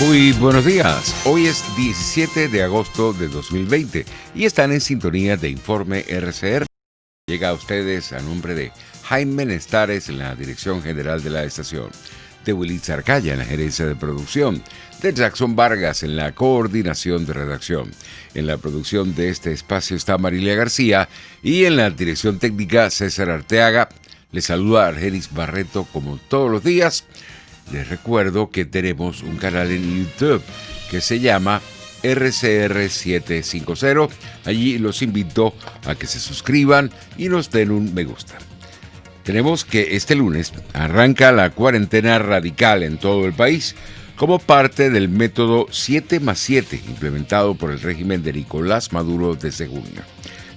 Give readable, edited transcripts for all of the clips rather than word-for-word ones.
Muy buenos días. Hoy es 17 de agosto de 2020 y están en sintonía de Informe RCR. Llega a ustedes a nombre de Jaime Nestares en la dirección general de la estación, de Willy Arcaya en la gerencia de producción, de Jackson Vargas en la coordinación de redacción. En la producción de este espacio está Marilia García y en la dirección técnica César Arteaga. Les saluda Argenis Barreto como todos los días. Les recuerdo que tenemos un canal en YouTube que se llama RCR 750. Allí los invito a que se suscriban y nos den un me gusta. Tenemos que este lunes arranca la cuarentena radical en todo el país como parte del método 7+7 implementado por el régimen de Nicolás Maduro desde junio.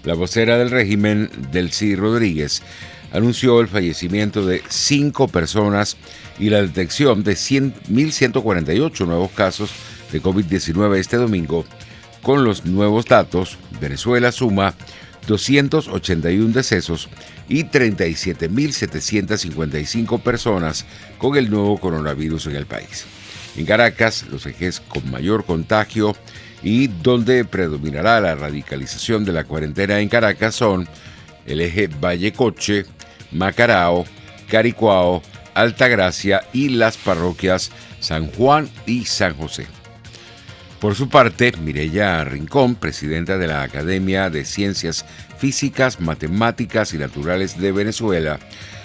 La vocera del régimen, Delcy Rodríguez, anunció el fallecimiento de 5 personas y la detección de 1.148 nuevos casos de COVID-19 este domingo. Con los nuevos datos, Venezuela suma 281 decesos y 37.755 personas con el nuevo coronavirus en el país. En Caracas, los ejes con mayor contagio y donde predominará la radicalización de la cuarentena en Caracas son el eje Vallecoche, Macarao, Caricuao, Altagracia y las parroquias San Juan y San José. Por su parte, Mireya Rincón, presidenta de la Academia de Ciencias Físicas, Matemáticas y Naturales de Venezuela,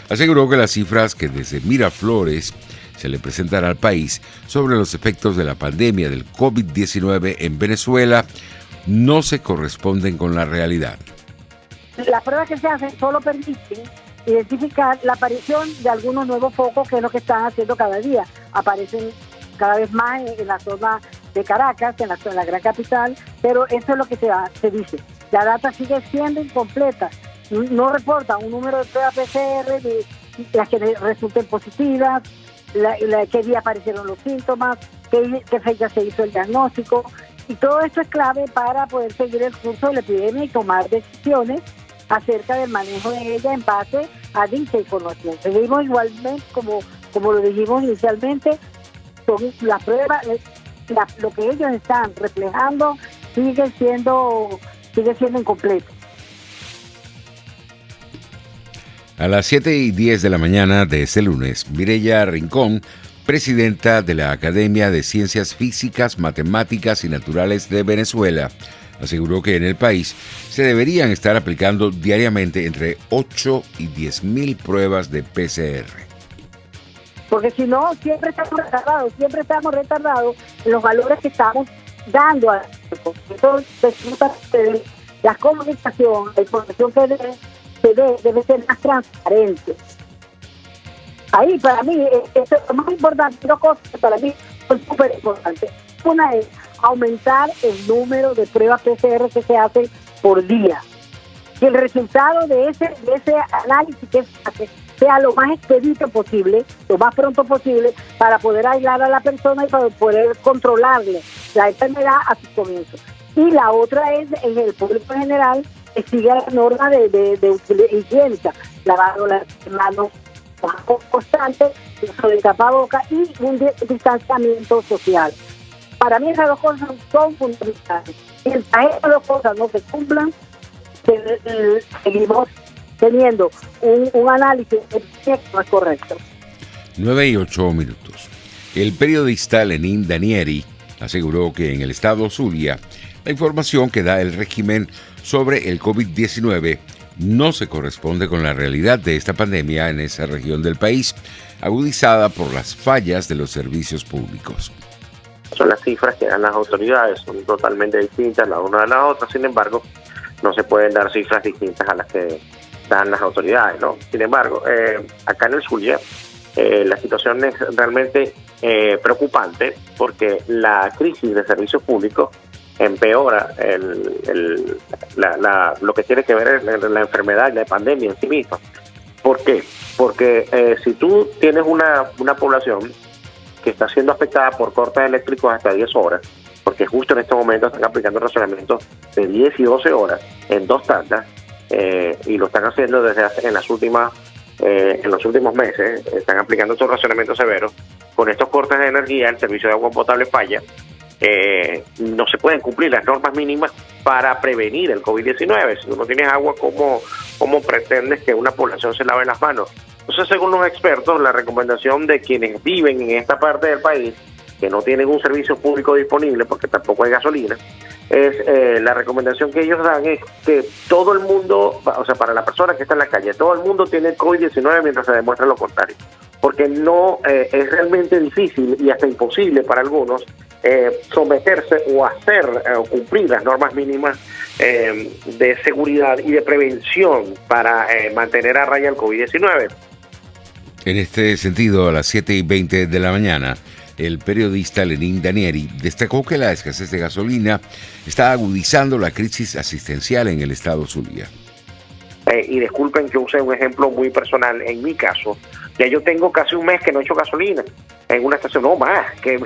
aseguró que las cifras que desde Miraflores se le presentan al país sobre los efectos de la pandemia del COVID-19 en Venezuela no se corresponden con la realidad. Las pruebas que se hacen solo permiten identificar la aparición de algunos nuevos focos, que es lo que están haciendo cada día. Aparecen cada vez más en la zona de Caracas, en la gran capital, pero eso es lo que se dice. La data sigue siendo incompleta. No reporta un número de pruebas PCR de las que resulten positivas, qué día aparecieron los síntomas, qué fecha se hizo el diagnóstico. Y todo esto es clave para poder seguir el curso de la epidemia y tomar decisiones acerca del manejo de ella en base a dicha información. Seguimos igualmente, como lo dijimos inicialmente, son las pruebas, lo que ellos están reflejando sigue siendo incompleto. A las 7:10 de la mañana de este lunes, Mireya Rincón, presidenta de la Academia de Ciencias Físicas, Matemáticas y Naturales de Venezuela, aseguró que en el país se deberían estar aplicando diariamente entre 8 y 10.000 pruebas de PCR. Porque si no, siempre estamos retardados en los valores que estamos dando a la comunicación, la información que debe ser más transparente. Ahí, para mí, esto es lo más importante, dos cosas que para mí son súper importantes. Una es aumentar el número de pruebas PCR que se hacen por día. Que el resultado de ese análisis que se hace sea lo más expedito posible, lo más pronto posible, para poder aislar a la persona y para poder controlarle la enfermedad a sus comienzos. Y la otra es en el público en general, que siga la norma de higiénica, lavado las manos constante, uso de tapabocas y un distanciamiento social. Para mí esas dos cosas son fundamentales. Mientras esas dos cosas no se cumplan, seguimos teniendo un análisis que no es correcto. 9:08. El periodista Lenín Danieri aseguró que en el estado Zulia la información que da el régimen sobre el COVID-19 no se corresponde con la realidad de esta pandemia en esa región del país, agudizada por las fallas de los servicios públicos. Son las cifras que dan las autoridades, son totalmente distintas la una de la otra, sin embargo, no se pueden dar cifras distintas a las que dan las autoridades, ¿no? Sin embargo, acá en el Zulia, la situación es realmente preocupante porque la crisis de servicios públicos empeora lo que tiene que ver la enfermedad y la pandemia en sí misma. ¿Por qué? Porque si tú tienes una población que está siendo afectada por cortes eléctricos hasta 10 horas, porque justo en estos momentos están aplicando racionamientos de 10 y 12 horas en 2 tandas, y lo están haciendo en los últimos meses, están aplicando estos racionamientos severos. con estos cortes de energía, el servicio de agua potable falla, no se pueden cumplir las normas mínimas para prevenir el COVID-19. Si tú no tienes agua, ¿cómo pretendes que una población se lave las manos? Entonces, según los expertos, la recomendación de quienes viven en esta parte del país, que no tienen un servicio público disponible porque tampoco hay gasolina, la recomendación que ellos dan es que todo el mundo, o sea, para la persona que está en la calle, todo el mundo tiene COVID-19 mientras se demuestra lo contrario, porque no es realmente difícil y hasta imposible para algunos someterse o hacer o cumplir las normas mínimas de seguridad y de prevención para mantener a raya el COVID-19. En este sentido, a las 7:20 de la mañana, el periodista Lenín Danieri destacó que la escasez de gasolina está agudizando la crisis asistencial en el estado Zulia. Y disculpen que use un ejemplo muy personal. En mi caso, ya yo tengo casi un mes que no echo gasolina en una estación, no más, que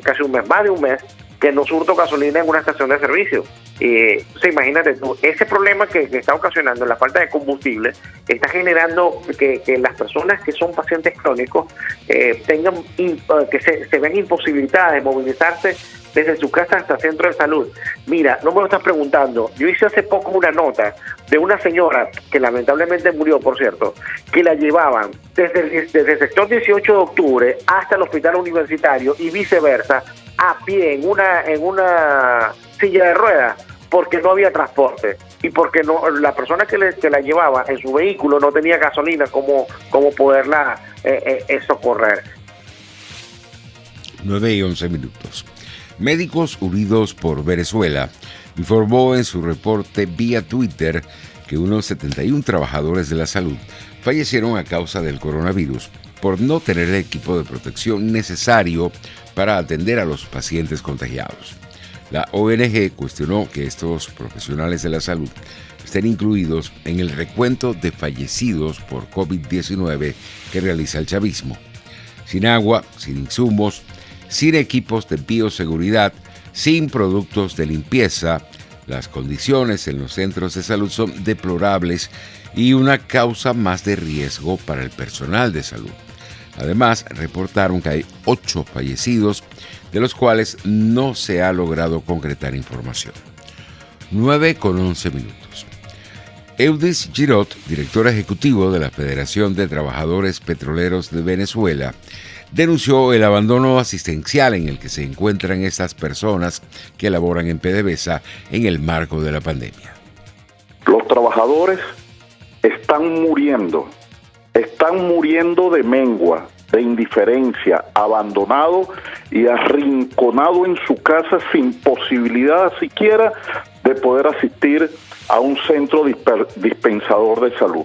casi un mes, más de un mes, que no surto gasolina en una estación de servicio. Imagínate tú, ese problema que está ocasionando la falta de combustible está generando que las personas que son pacientes crónicos tengan que se ven imposibilitadas de movilizarse desde su casa hasta el centro de salud. Mira, no me lo estás preguntando, yo hice hace poco una nota de una señora que lamentablemente murió, por cierto, que la llevaban desde el sector 18 de octubre hasta el hospital universitario y viceversa, a pie, en una silla de ruedas, porque no había transporte y porque la persona que la llevaba en su vehículo no tenía gasolina como poderla socorrer. 9:11. Médicos Unidos por Venezuela informó en su reporte vía Twitter que unos 71 trabajadores de la salud fallecieron a causa del coronavirus por no tener el equipo de protección necesario para atender a los pacientes contagiados. La ONG cuestionó que estos profesionales de la salud estén incluidos en el recuento de fallecidos por COVID-19 que realiza el chavismo. Sin agua, sin insumos, sin equipos de bioseguridad, sin productos de limpieza, las condiciones en los centros de salud son deplorables y una causa más de riesgo para el personal de salud. Además, reportaron que hay 8 fallecidos, de los cuales no se ha logrado concretar información. 9:11. Eudis Girot, director ejecutivo de la Federación de Trabajadores Petroleros de Venezuela, denunció el abandono asistencial en el que se encuentran estas personas que laboran en PDVSA en el marco de la pandemia. Los trabajadores están muriendo de mengua, de indiferencia, abandonado y arrinconado en su casa sin posibilidad siquiera de poder asistir a un centro dispensador de salud.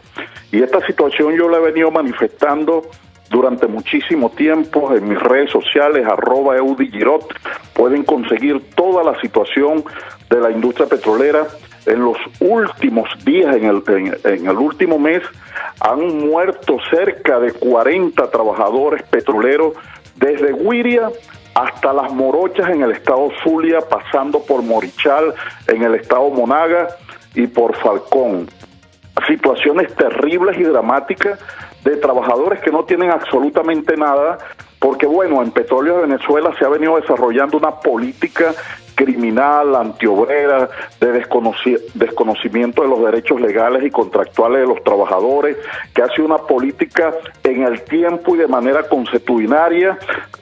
Y esta situación yo la he venido manifestando durante muchísimo tiempo en mis redes sociales, @EudiGirot. Pueden conseguir toda la situación de la industria petrolera. En los últimos días, en el último mes, han muerto cerca de 40 trabajadores petroleros desde Guiria hasta Las Morochas en el estado Zulia, pasando por Morichal en el estado Monaga y por Falcón. Situaciones terribles y dramáticas de trabajadores que no tienen absolutamente nada, porque bueno, en Petróleos de Venezuela se ha venido desarrollando una política criminal, antiobrera, de desconocimiento de los derechos legales y contractuales de los trabajadores, que ha sido una política en el tiempo y de manera consuetudinaria,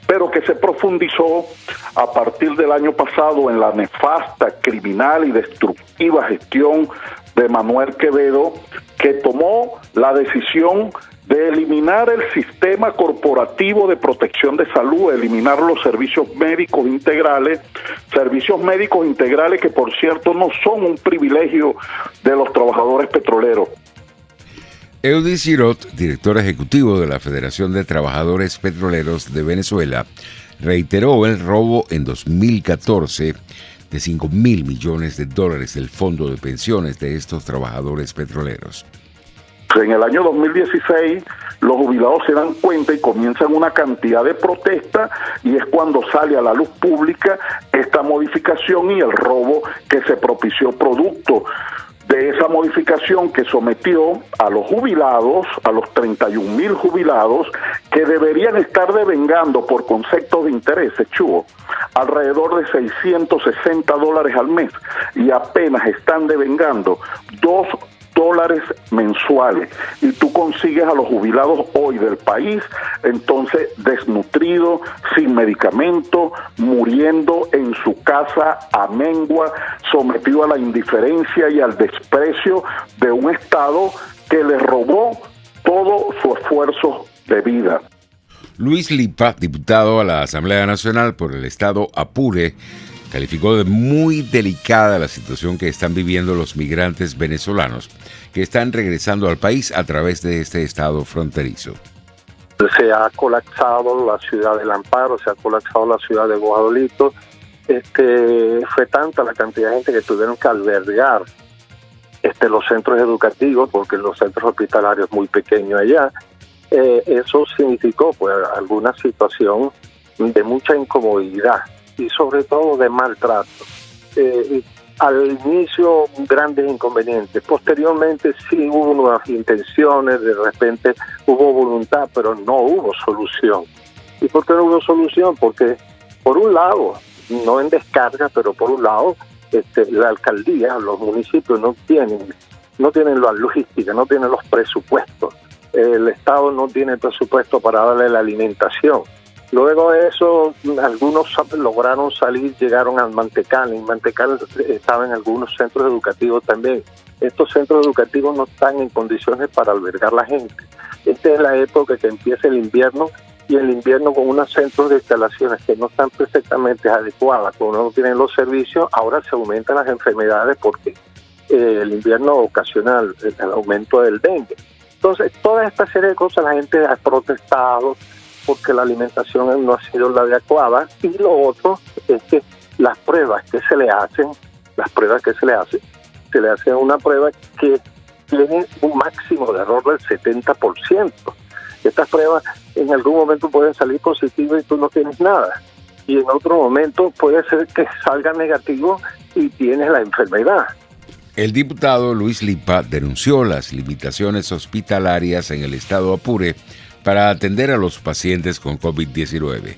pero que se profundizó a partir del año pasado en la nefasta, criminal y destructiva gestión de Manuel Quevedo, que tomó la decisión de eliminar el sistema corporativo de protección de salud, eliminar los servicios médicos integrales que por cierto no son un privilegio de los trabajadores petroleros. Eudis Girot, director ejecutivo de la Federación de Trabajadores Petroleros de Venezuela, reiteró el robo en 2014 de $5.000 millones del fondo de pensiones de estos trabajadores petroleros. En el año 2016 los jubilados se dan cuenta y comienzan una cantidad de protestas, y es cuando sale a la luz pública esta modificación y el robo que se propició producto de esa modificación que sometió a los jubilados, a los 31.000 jubilados, que deberían estar devengando por conceptos de intereses, Chugo, alrededor de $660 al mes, y apenas están devengando $2 mensuales, y tú consigues a los jubilados hoy del país entonces desnutridos, sin medicamento, muriendo en su casa a mengua, sometido a la indiferencia y al desprecio de un Estado que le robó todo su esfuerzo de vida. Luis Lipa, diputado a la Asamblea Nacional por el estado Apure, calificó de muy delicada la situación que están viviendo los migrantes venezolanos que están regresando al país a través de este estado fronterizo. Se ha colapsado la ciudad del Amparo, se ha colapsado la ciudad de Guadalito. Fue tanta la cantidad de gente que tuvieron que albergar los centros educativos, porque los centros hospitalarios muy pequeños allá. Eso significó pues alguna situación de mucha incomodidad y sobre todo de maltrato. Al inicio grandes inconvenientes, posteriormente sí hubo nuevas intenciones, de repente hubo voluntad, pero no hubo solución. ¿Y por qué no hubo solución? Porque por un lado, no en descarga, pero por un lado, la alcaldía, los municipios no tienen la logística, no tienen los presupuestos. El Estado no tiene presupuesto para darle la alimentación. Luego de eso, algunos lograron salir, llegaron al Mantecal. En Mantecal estaba en algunos centros educativos también. Estos centros educativos no están en condiciones para albergar la gente. Esta es la época que empieza el invierno, y el invierno con unos centros de instalaciones que no están perfectamente adecuadas, cuando no tienen los servicios, ahora se aumentan las enfermedades porque el invierno ocasiona el aumento del dengue. Entonces, toda esta serie de cosas la gente ha protestado porque la alimentación no ha sido la adecuada, y lo otro es que las pruebas que se le hacen, se le hace una prueba que tiene un máximo de error del 70%. Estas pruebas en algún momento pueden salir positivas y tú no tienes nada, y en otro momento puede ser que salga negativo y tienes la enfermedad. El diputado Luis Lipa denunció las limitaciones hospitalarias en el estado Apure para atender a los pacientes con COVID-19.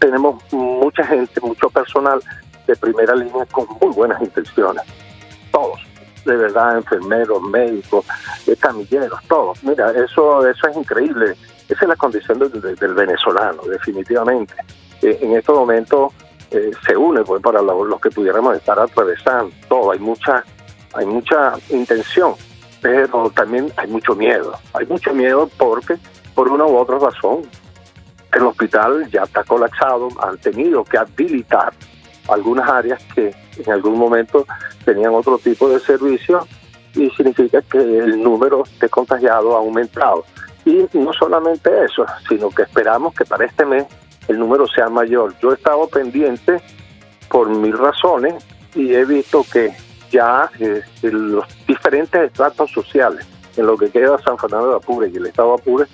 Tenemos mucha gente, mucho personal de primera línea con muy buenas intenciones. Todos, de verdad, enfermeros, médicos, camilleros, todos. Mira, eso es increíble. Esa es la condición del venezolano, definitivamente. En estos momentos se une pues, para los que pudiéramos estar atravesando todo. Hay mucha intención, pero también hay mucho miedo. Hay mucho miedo porque, por una u otra razón, el hospital ya está colapsado. Han tenido que habilitar algunas áreas que en algún momento tenían otro tipo de servicio, y significa que el número de contagiados ha aumentado. Y no solamente eso, sino que esperamos que para este mes el número sea mayor. Yo he estado pendiente por 1000 razones y he visto que ya los diferentes estratos sociales, en lo que queda San Fernando de Apure y el estado de Apure,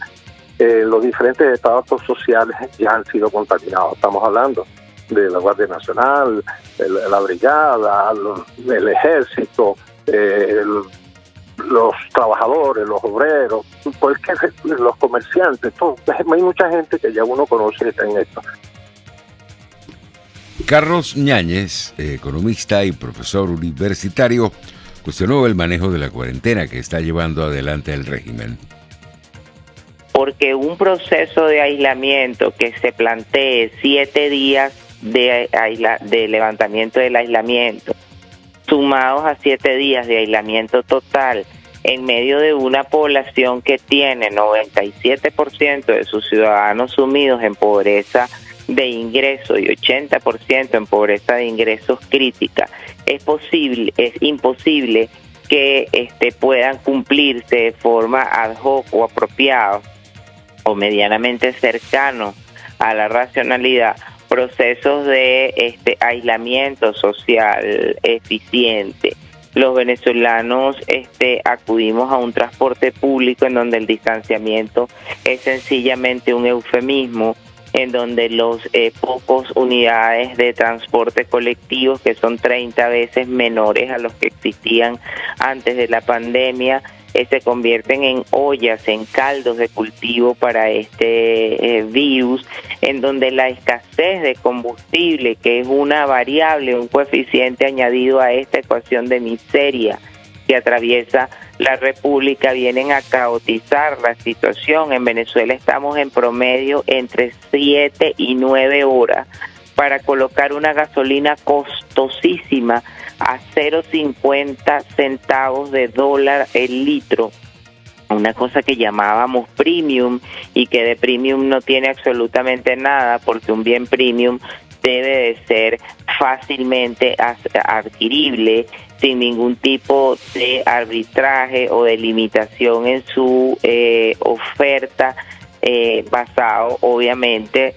los diferentes estratos sociales ya han sido contaminados. Estamos hablando de la Guardia Nacional, la Brigada, el Ejército, los trabajadores, los obreros, los comerciantes, todo. Hay mucha gente que ya uno conoce y está en esto. Carlos Ñáñez, economista y profesor universitario, cuestionó el manejo de la cuarentena que está llevando adelante el régimen. Porque un proceso de aislamiento que se plantee 7 días de levantamiento del aislamiento, sumados a 7 días de aislamiento total, en medio de una población que tiene 97% de sus ciudadanos sumidos en pobreza de ingresos y 80% en pobreza de ingresos crítica, es imposible que puedan cumplirse de forma ad hoc o apropiado o medianamente cercano a la racionalidad procesos de aislamiento social eficiente. Los venezolanos acudimos a un transporte público en donde el distanciamiento es sencillamente un eufemismo, en donde los pocos unidades de transporte colectivo, que son 30 veces menores a los que existían antes de la pandemia, se convierten en ollas, en caldos de cultivo para este virus, en donde la escasez de combustible, que es una variable, un coeficiente añadido a esta ecuación de miseria que atraviesa la República, vienen a caotizar la situación. En Venezuela estamos en promedio entre 7 y 9 horas para colocar una gasolina costosísima a 0.50 centavos de dólar el litro, una cosa que llamábamos premium y que de premium no tiene absolutamente nada, porque un bien premium debe de ser fácilmente adquirible, sin ningún tipo de arbitraje o de limitación en su oferta, basado obviamente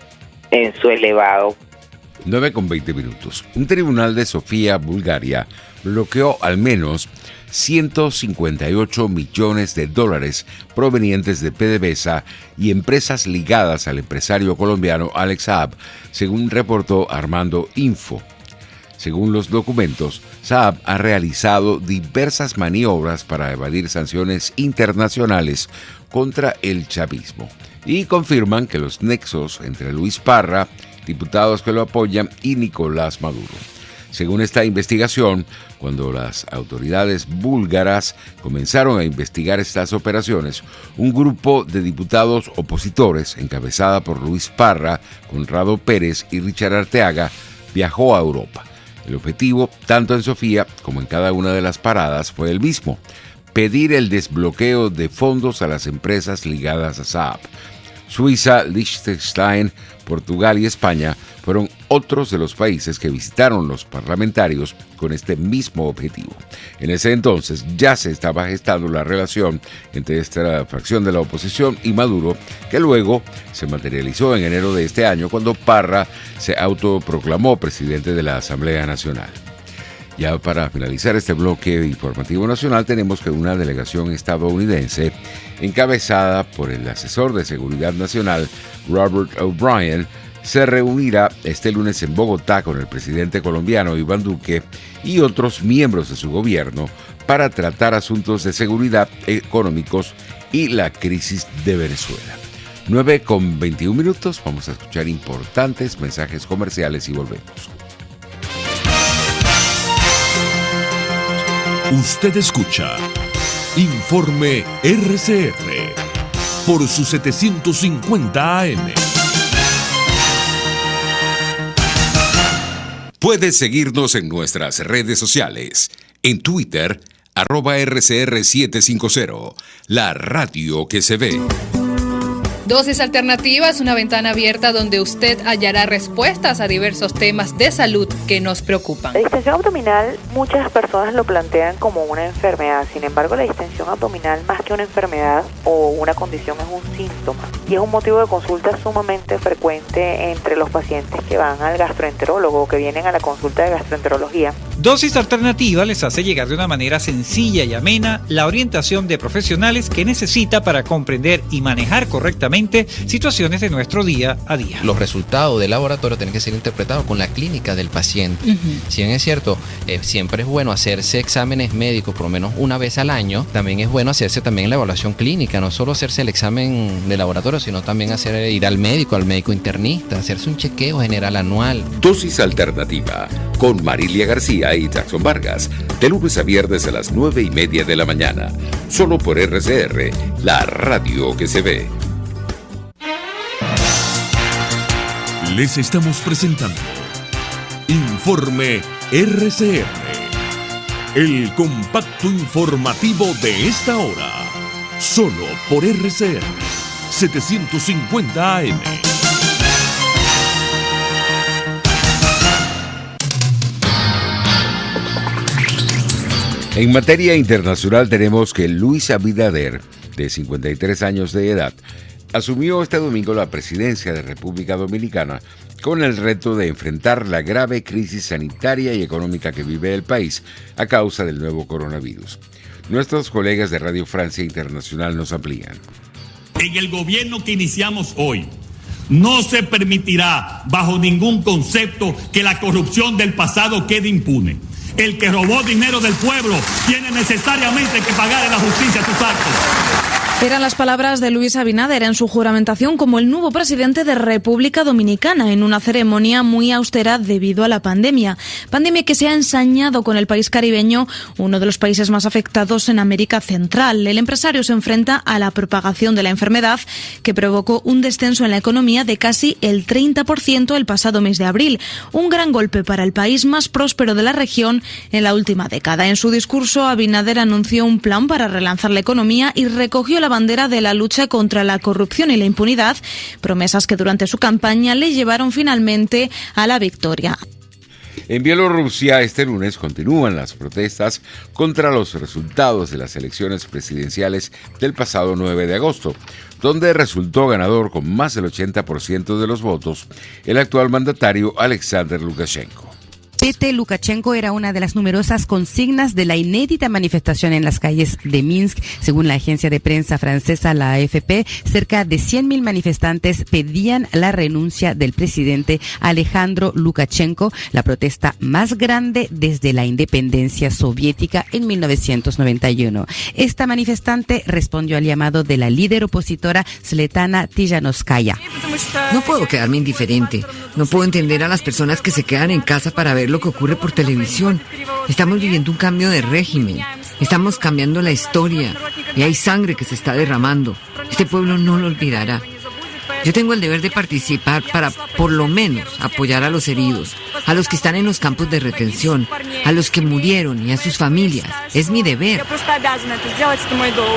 en su elevado. 9:20. Un tribunal de Sofía, Bulgaria, bloqueó al menos 158 millones de dólares provenientes de PDVSA y empresas ligadas al empresario colombiano Alex Saab, según reportó Armando Info. Según los documentos, Saab ha realizado diversas maniobras para evadir sanciones internacionales contra el chavismo y confirman que los nexos entre Luis Parra, diputados que lo apoyan, y Nicolás Maduro. Según esta investigación, cuando las autoridades búlgaras comenzaron a investigar estas operaciones, un grupo de diputados opositores, encabezada por Luis Parra, Conrado Pérez y Richard Arteaga, viajó a Europa. El objetivo, tanto en Sofía como en cada una de las paradas, fue el mismo: pedir el desbloqueo de fondos a las empresas ligadas a Saab. Suiza, Liechtenstein, Portugal y España fueron otros de los países que visitaron los parlamentarios con este mismo objetivo. En ese entonces ya se estaba gestando la relación entre esta fracción de la oposición y Maduro, que luego se materializó en enero de este año cuando Parra se autoproclamó presidente de la Asamblea Nacional. Ya para finalizar este bloque informativo nacional, tenemos que una delegación estadounidense, encabezada por el asesor de Seguridad Nacional, Robert O'Brien, se reunirá este lunes en Bogotá con el presidente colombiano Iván Duque y otros miembros de su gobierno para tratar asuntos de seguridad, económicos y la crisis de Venezuela. 9:21. Vamos a escuchar importantes mensajes comerciales y volvemos. Usted escucha Informe RCR por su 750 AM. Puedes seguirnos en nuestras redes sociales. En Twitter, @RCR750, la radio que se ve. Dosis Alternativas, una ventana abierta donde usted hallará respuestas a diversos temas de salud que nos preocupan. La distensión abdominal, muchas personas lo plantean como una enfermedad. Sin embargo, la distensión abdominal, más que una enfermedad o una condición, es un síntoma y es un motivo de consulta sumamente frecuente entre los pacientes que van al gastroenterólogo o que vienen a la consulta de gastroenterología. Dosis Alternativa les hace llegar de una manera sencilla y amena la orientación de profesionales que necesita para comprender y manejar correctamente situaciones de nuestro día a día. Los resultados del laboratorio tienen que ser interpretados con la clínica del paciente. Si bien es cierto, siempre es bueno hacerse exámenes médicos por lo menos una vez al año, también es bueno hacerse también la evaluación clínica, no solo hacerse el examen de laboratorio, sino también ir al médico internista, hacerse un chequeo general anual. Dosis Alternativa con Marilia García y Jackson Vargas, de lunes a viernes a las 9:30 de la mañana, solo por RCR, la radio que se ve. Les estamos presentando Informe RCR, el compacto informativo de esta hora, solo por RCR 750 AM. En materia internacional tenemos que Luis Abinader, de 53 años de edad, asumió este domingo la presidencia de República Dominicana con el reto de enfrentar la grave crisis sanitaria y económica que vive el país a causa del nuevo coronavirus. Nuestros colegas de Radio Francia Internacional nos amplían. En el gobierno que iniciamos hoy, no se permitirá bajo ningún concepto que la corrupción del pasado quede impune. El que robó dinero del pueblo tiene necesariamente que pagar en la justicia sus actos. Eran las palabras de Luis Abinader en su juramentación como el nuevo presidente de República Dominicana, en una ceremonia muy austera debido a la pandemia. Pandemia que se ha ensañado con el país caribeño, uno de los países más afectados en América Central. El empresario se enfrenta a la propagación de la enfermedad, que provocó un descenso en la economía de casi el 30% el pasado mes de abril. Un gran golpe para el país más próspero de la región en la última década. En su discurso, Abinader anunció un plan para relanzar la economía y recogió la bandera de la lucha contra la corrupción y la impunidad, promesas que durante su campaña le llevaron finalmente a la victoria. En Bielorrusia, este lunes continúan las protestas contra los resultados de las elecciones presidenciales del pasado 9 de agosto, donde resultó ganador con más del 80% de los votos el actual mandatario Alexander Lukashenko. Pete Lukashenko era una de las numerosas consignas de la inédita manifestación en las calles de Minsk. Según la agencia de prensa francesa, la AFP, cerca de 100.000 manifestantes pedían la renuncia del presidente Alejandro Lukashenko, la protesta más grande desde la independencia soviética en 1991. Esta manifestante respondió al llamado de la líder opositora Svetlana Tijanovskaya. No puedo quedarme indiferente. No puedo entender a las personas que se quedan en casa para ver lo que ocurre por televisión. Estamos viviendo un cambio de régimen. Estamos cambiando la historia y hay sangre que se está derramando. Este pueblo no lo olvidará. Yo tengo el deber de participar para, por lo menos, apoyar a los heridos, a los que están en los campos de retención, a los que murieron y a sus familias. Es mi deber.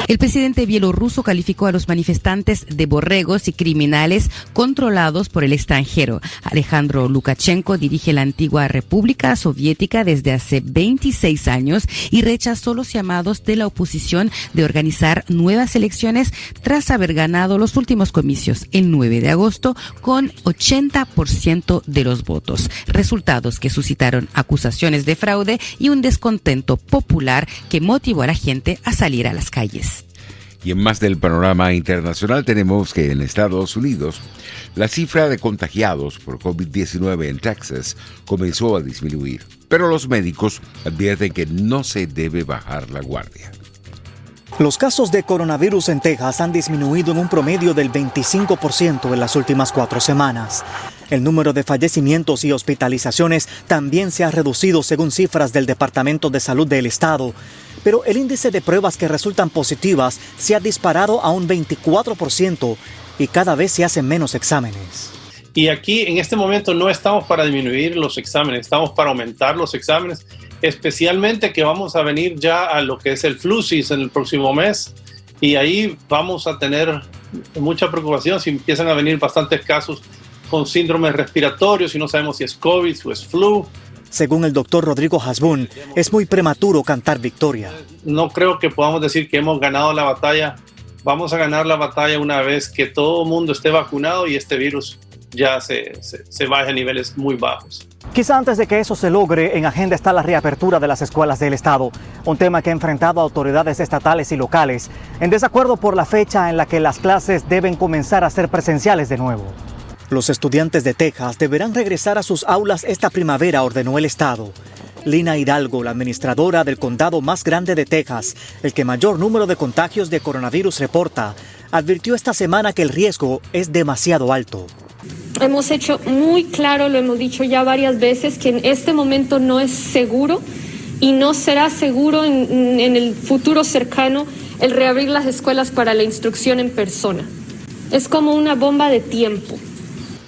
El presidente bielorruso calificó a los manifestantes de borregos y criminales controlados por el extranjero. Alejandro Lukashenko dirige la antigua República Soviética desde hace 26 años y rechazó los llamados de la oposición de organizar nuevas elecciones tras haber ganado los últimos comicios el 9 de agosto con 80% de los votos. Resultados que suscitaron acusaciones de fraude y un descontento popular que motivó a la gente a salir a las calles. Y en más del panorama internacional tenemos que en Estados Unidos la cifra de contagiados por COVID-19 en Texas comenzó a disminuir, pero los médicos advierten que no se debe bajar la guardia. Los casos de coronavirus en Texas han disminuido en un promedio del 25% en las últimas 4 semanas. El número de fallecimientos y hospitalizaciones también se ha reducido según cifras del Departamento de Salud del Estado, pero el índice de pruebas que resultan positivas se ha disparado a un 24% y cada vez se hacen menos exámenes. Y aquí en este momento no estamos para disminuir los exámenes, estamos para aumentar los exámenes, especialmente que vamos a venir ya a lo que es el flu season el próximo mes y ahí vamos a tener mucha preocupación si empiezan a venir bastantes casos con síndromes respiratorios y no sabemos si es COVID o es flu. Según el doctor Rodrigo Hasbún, es muy prematuro cantar victoria. No creo que podamos decir que hemos ganado la batalla. Vamos a ganar la batalla una vez que todo el mundo esté vacunado y este virus ya se baje a niveles muy bajos. Quizá antes de que eso se logre, en agenda está la reapertura de las escuelas del Estado, un tema que ha enfrentado a autoridades estatales y locales, en desacuerdo por la fecha en la que las clases deben comenzar a ser presenciales de nuevo. Los estudiantes de Texas deberán regresar a sus aulas esta primavera, ordenó el Estado. Lina Hidalgo, la administradora del condado más grande de Texas, el que mayor número de contagios de coronavirus reporta, advirtió esta semana que el riesgo es demasiado alto. Hemos hecho muy claro, lo hemos dicho ya varias veces, que en este momento no es seguro y no será seguro en el futuro cercano el reabrir las escuelas para la instrucción en persona. Es como una bomba de tiempo.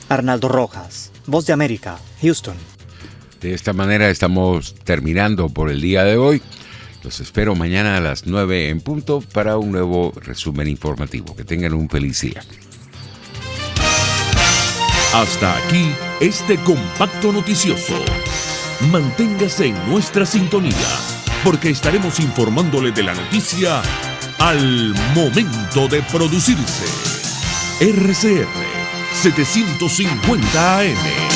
Arnaldo Rojas, Voz de América, Houston. De esta manera estamos terminando por el día de hoy. Los espero mañana a las 9 en punto para un nuevo resumen informativo. Que tengan un feliz día. Hasta aquí este compacto noticioso. Manténgase en nuestra sintonía, porque estaremos informándole de la noticia al momento de producirse. RCR 750 AM.